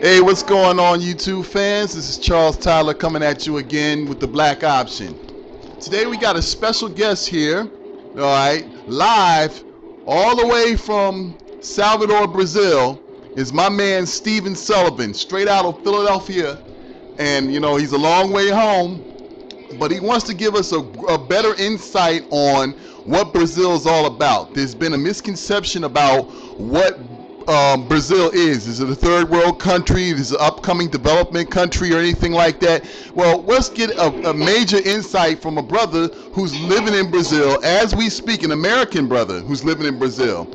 Hey, what's going on, YouTube fans? This is Charles Tyler coming at you again with the Black Option. Today we got a special guest here, all right, live all the way from Salvador, Brazil, is my man Stephen Sullivan, straight out of Philadelphia. And, he's a long way home, but he wants to give us a better insight on what Brazil is all about. There's been a misconception about what Brazil is. Is it a third world country? Is it an upcoming development country or anything like that? Well, let's get a major insight from a brother who's living in Brazil as we speak, an American brother who's living in Brazil.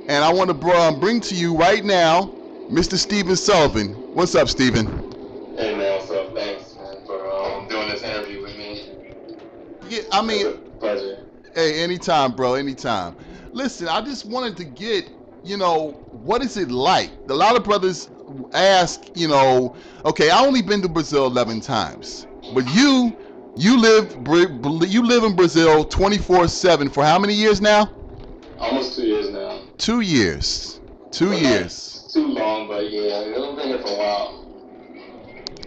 And I want to bring to you right now Mr. Stephen Sullivan. What's up, Stephen? Hey man, what's up? Thanks man for doing this interview with me. Yeah, I mean, It's a pleasure. hey, anytime, bro, anytime. Listen, I just wanted to get, what is it like? A lot of brothers ask, okay, I only been to Brazil 11 times, but you live in Brazil 24/7 for how many years now? Almost 2 years now. 2 years. Two But years. not too long, but yeah, I've been here for a while.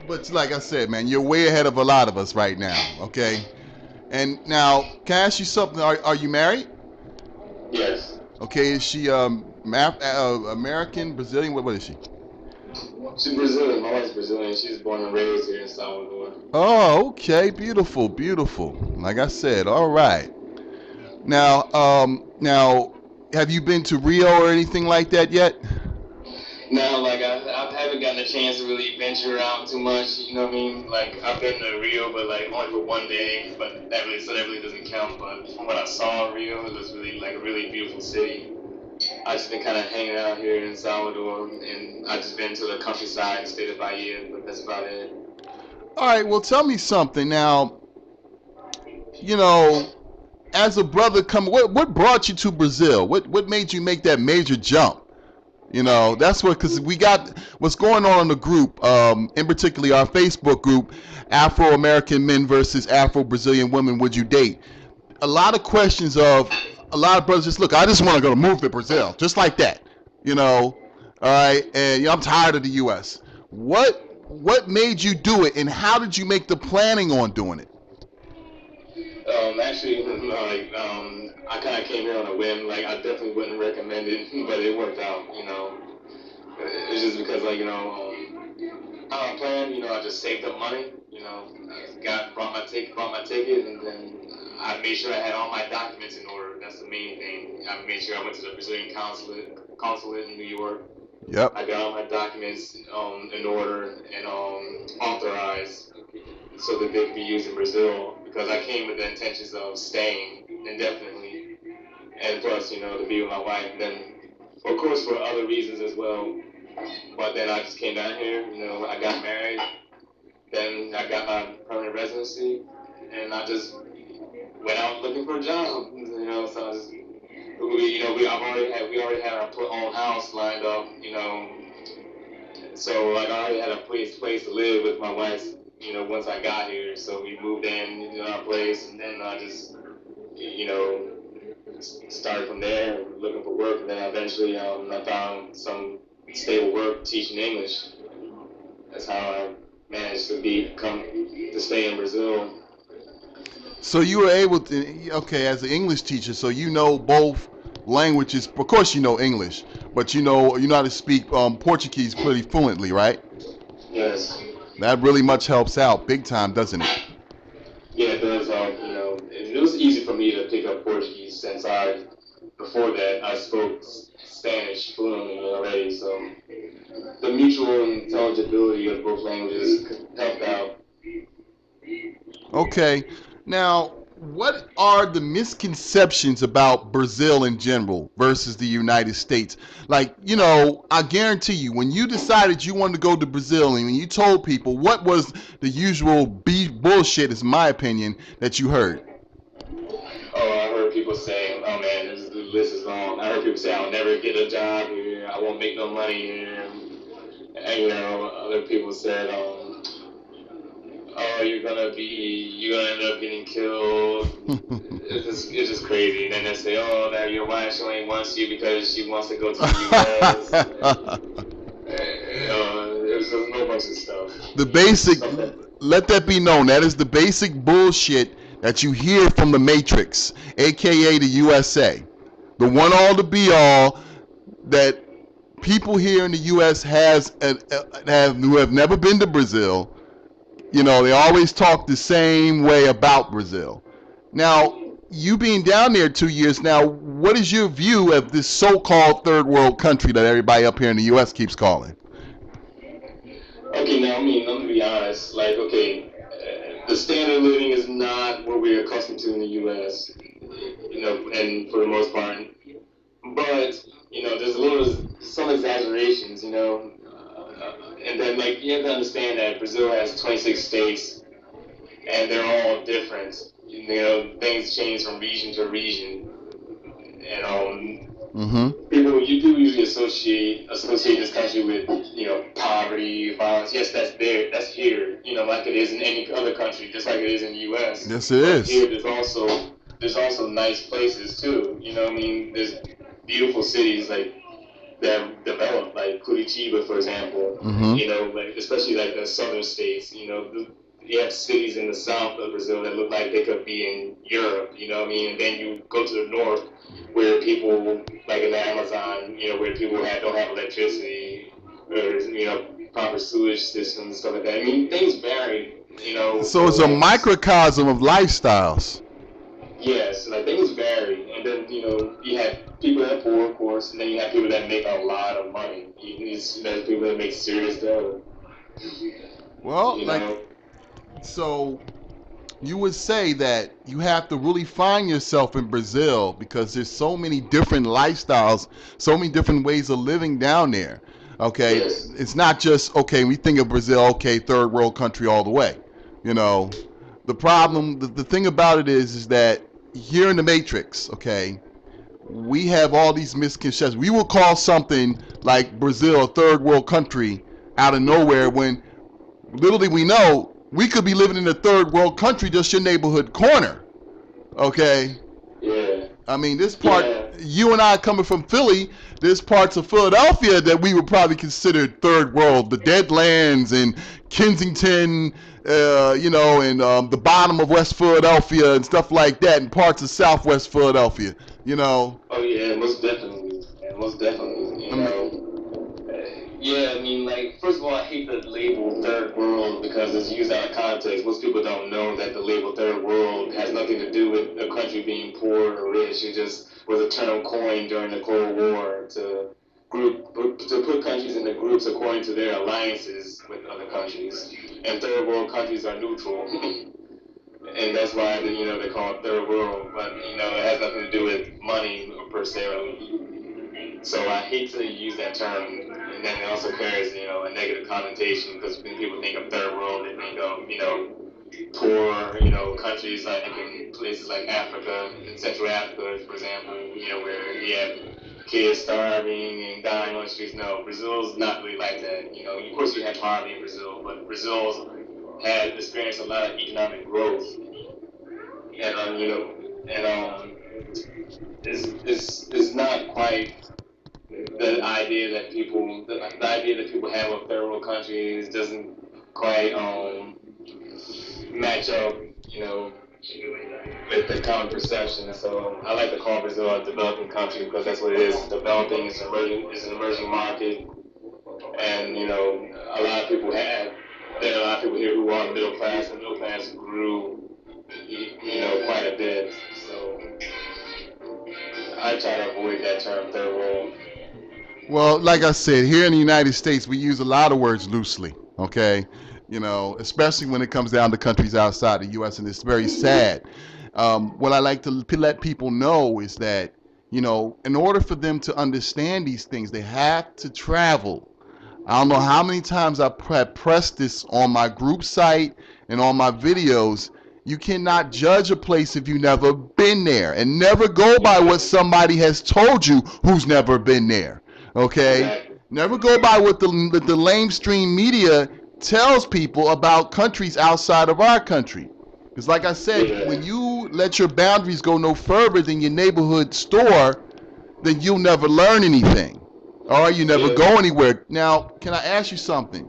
But like I said, man, you're way ahead of a lot of us right now, okay? And now, can I ask you something? Are you married? Yes. Okay, is she American, Brazilian? What is she? She's Brazilian. My wife's Brazilian. She's born and raised here in Salvador. Oh, okay, beautiful, beautiful. Like I said, all right. Now, have you been to Rio or anything like that yet? Now, like I haven't gotten a chance to really venture out too much. You know what I mean? Like I've been to Rio, but like only for one day. But that really doesn't count. But from what I saw in Rio, it was really like a really beautiful city. I just been kind of hanging out here in Salvador, and I just been to the countryside and stayed at Bahia, but that's about it. All right, well, tell me something now. You know, as a brother coming, what brought you to Brazil? What made you make that major jump? That's what, because we got what's going on in the group, in particular our Facebook group, Afro American Men versus Afro Brazilian Women. Would you date? A lot of questions of a lot of brothers just look. I just want to go to move to Brazil, just like that. All right, and I'm tired of the U.S. What made you do it, and how did you make the planning on doing it? Actually, like, I kind of came here on a whim. Like, I definitely wouldn't recommend it, but it worked out. It's just because, like, how I planned. I just saved up money. I bought my ticket, and then I made sure I had all my documents in order. That's the main thing. I made sure I went to the Brazilian consulate in New York. Yep. I got all my documents in order and authorized so that they could be used in Brazil because I came with the intentions of staying indefinitely and plus, to be with my wife. Then, of course, for other reasons as well. But then I just came down here, I got married, then I got my permanent residency, and I just went out looking for a job, so I just we already had our own house lined up, so like I already had a place to live with my wife, once I got here. So we moved in, our place, and then I just, you know, started from there, looking for work, and then eventually I found some stable work teaching English. That's how I managed to stay in Brazil. So you were able to, okay, as an English teacher, so you know both languages. Of course, you know English, but you know how to speak Portuguese pretty fluently, right? Yes. That really much helps out big time, doesn't it? Yeah, it does. It was easy for me to pick up Portuguese since before that, I spoke Spanish fluently already. So the mutual intelligibility of both languages helped out. Okay. Now, what are the misconceptions about Brazil in general versus the United States? Like, I guarantee you, when you decided you wanted to go to Brazil and when you told people, what was the usual bullshit, is my opinion, that you heard? Oh, I heard people say, "Oh man, the list is long." I heard people say, "I'll never get a job here. I won't make no money here." And other people said, "Oh, you're gonna end up getting killed." It's just crazy. And then they say, "Oh, that your wife she only wants you because she wants to go to the U.S." there's a whole bunch of stuff. The basic, Stuff that, let that be known. That is the basic bullshit that you hear from the Matrix, aka the USA. The one all to be all that people here in the U.S. who have never been to Brazil. You know, they always talk the same way about Brazil. Now, you being down there 2 years now, what is your view of this so-called third world country that everybody up here in the U.S. keeps calling? okay, now I mean, I'm gonna be honest. Like, okay, the standard of living is not what we're accustomed to in the U.S. You know, and for the most part, but you know, there's some exaggerations. You know, and then like you have to understand that Brazil has 26 states, and they're all different. You know, things change from region to region, and people you do usually associate this country with poverty, violence. Yes, that's there, that's here. You know, like it is in any other country, just like it is in the U.S. Yes, it but is. Here, there's also nice places too. You know, what I mean, there's beautiful cities like that have developed, like Curitiba, for example. You know, like especially like the southern states. You know, you have cities in the south of Brazil that look like they could be in Europe. You know what I mean? And then you go to the north, where people like in the Amazon, you know, where people don't have electricity or proper sewage systems and stuff like that. I mean, things vary. You know. So it's a microcosm of lifestyles. Yes, like things vary, and then you have people that are poor, of course, and then you have people that make a lot of money. There's people that make serious dough. Well, so you would say that you have to really find yourself in Brazil because there's so many different lifestyles, so many different ways of living down there. Okay, Yes. It's not just we think of Brazil, okay, third world country all the way. You know, the problem, the thing about it is that here in the Matrix, okay, we have all these misconceptions. We will call something like Brazil a third world country out of nowhere when little do we know we could be living in a third world country, just your neighborhood corner. Okay? Yeah. I mean, this part, you and I coming from Philly, there's parts of Philadelphia that we would probably consider third world. The Deadlands and Kensington, and the bottom of West Philadelphia and stuff like that, and parts of Southwest Philadelphia, you know. Oh yeah, most definitely. Yeah, most definitely. You know. Yeah, I mean, like, first of all, I hate the label third world because it's used out of context. Most people don't know that the label third world has nothing to do with a country being poor or rich. It just was a term coined during the Cold War to put countries into groups according to their alliances with other countries. And third world countries are neutral. And that's why they call it third world, but it has nothing to do with money per se. So I hate to use that term, and then it also carries a negative connotation because when people think of third world, they think of poor countries like in places like Africa, in Central Africa, for example, where you have kids starving and dying on the streets. No, Brazil's not really like that. Of course you have poverty in Brazil, but Brazil's had experienced a lot of economic growth, and it's not quite the idea that people have of third world countries doesn't quite match up, with the common perception. So I like to call Brazil a developing country because that's what it is. It's developing. It's an emerging market, and a lot of people have. There are a lot of people here who are middle class, and middle class grew, quite a bit. So I try to avoid that term third world. Well, like I said, here in the United States, we use a lot of words loosely, okay? Especially when it comes down to countries outside the U.S., and it's very sad. What I like to let people know is that, in order for them to understand these things, they have to travel. I don't know how many times I have pressed this on my group site and on my videos. You cannot judge a place if you've never been there, and never go by what somebody has told you who's never been there. Okay? Never go by what the lamestream media tells people about countries outside of our country. Because like I said, when you let your boundaries go no further than your neighborhood store, then you'll never learn anything. Or you never go anywhere. Now, can I ask you something?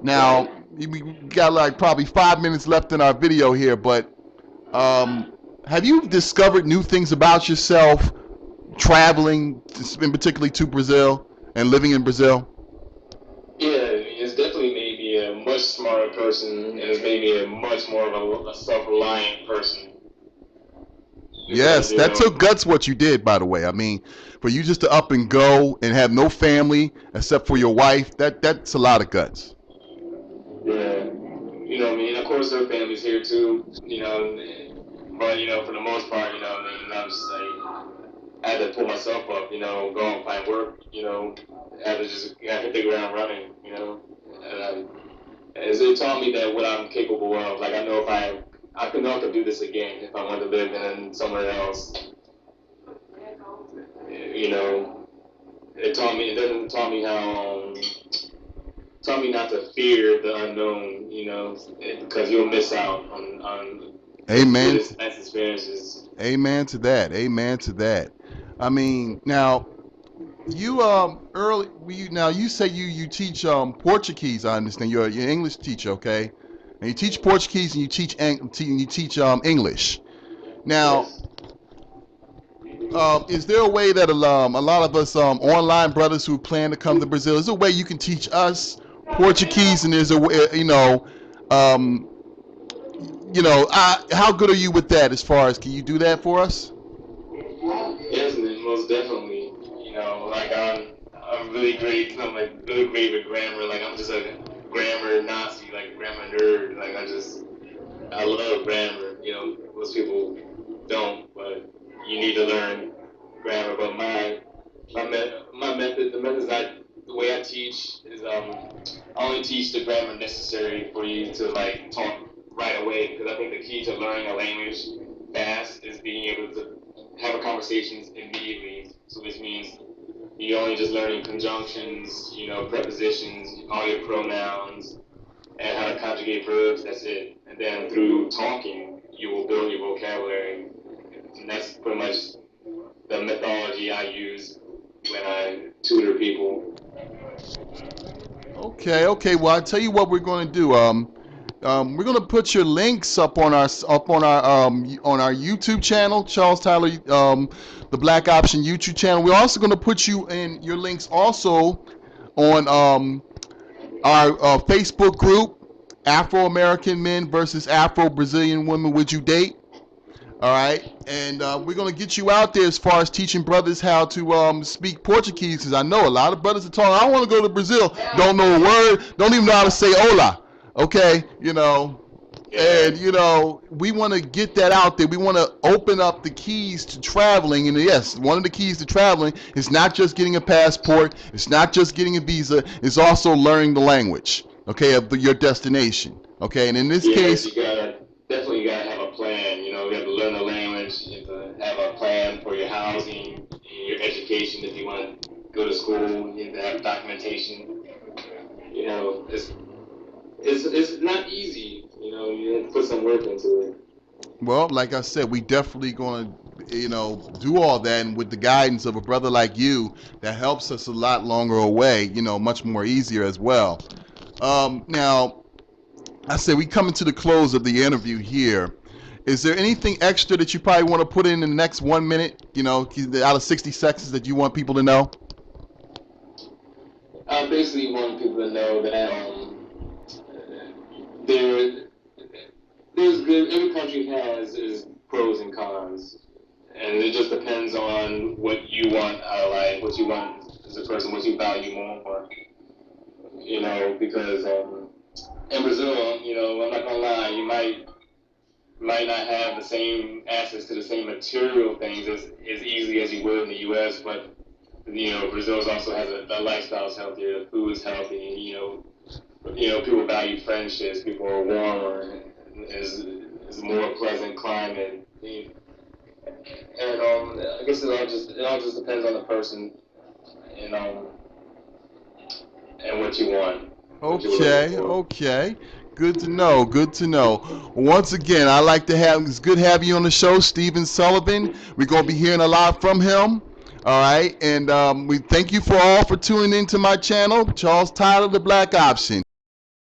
Now, we got like probably 5 minutes left in our video here, but have you discovered new things about yourself traveling, in particularly to Brazil and living in Brazil? Yeah, it's definitely made me a much smarter person, and it's made me a much more of a self-reliant person. Because Yes, that took guts what you did, by the way. I mean, for you just to up and go and have no family except for your wife, that's a lot of guts. yeah, what I mean. Of course, her family's here too. But for the most part, what I mean, I'm just like I had to pull myself up. Go and find work. I had to just hit the ground running. And it taught me that what I'm capable of. Like I know if I could know I could do this again if I wanted to live in somewhere else. It taught me. It doesn't taught me how. Taught me not to fear the unknown. Because you'll miss out on Amen. good nice experiences. Amen to that. Amen to that. I mean, now you now you say you teach Portuguese. I understand you're an English teacher, okay? And you teach Portuguese and you teach English. Now, Yes. is there a way that a lot of us online brothers who plan to come to Brazil, is there a way you can teach us Portuguese? And is a way, um, how good are you with that? As far as, can you do that for us? Yes, man, most definitely. Like I'm really great. I'm like really great with grammar. Like I'm just a grammar Nazi, like grammar nerd. Like I love grammar. Most people don't, but you need to learn grammar. But my method, the way I teach is I only teach the grammar necessary for you to like talk right away. Because I think the key to learning a language fast is being able to have a conversations immediately. So this means you're only just learning conjunctions, prepositions, all your pronouns, and how to conjugate verbs. That's it. And then through talking, you will build your vocabulary. And that's pretty much the methodology I use when I tutor people. Okay. Well, I'll tell you what we're going to do. We're going to put your links up on our YouTube channel, Charles Tyler, the Black Option YouTube channel. We're also going to put you in your links also on our Facebook group, Afro American Men versus Afro Brazilian Women. Would you date? All right, and we're gonna get you out there as far as teaching brothers how to speak Portuguese, because I know a lot of brothers are talking. I want to go to Brazil, don't know a word, don't even know how to say hola. Okay, and we want to get that out there. We want to open up the keys to traveling, and yes, one of the keys to traveling is not just getting a passport, it's not just getting a visa, it's also learning the language, okay, of your destination. Okay, and in this case, definitely gotta have a plan. You have to learn the language. You have to have a plan for your housing, your education. If you want to go to school, you have to have documentation. It's not easy. You have to put some work into it. well, like I said, we definitely going to, do all that, and with the guidance of a brother like you, that helps us a lot longer away, much more easier as well. Now, I said we coming to the close of the interview here. Is there anything extra that you probably want to put in the next 1 minute, out of 60 seconds that you want people to know? I basically want people to know that there, there's good. Every country has its pros and cons, and it just depends on what you want out of life, what you want as a person, what you value more. Because in Brazil, I'm not gonna lie, you might not have the same access to the same material things as easily as you would in the U.S., but Brazil also has the lifestyle's healthier, the food is healthy, people value friendships, people are warmer, is a more pleasant climate, and I guess it all just depends on the person, and and what you want. Okay. Good to know. Good to know. Once again, it's good having you on the show, Stephen Sullivan. We're going to be hearing a lot from him. All right. And we thank you for tuning into my channel, Charles Tyler, the Black Option.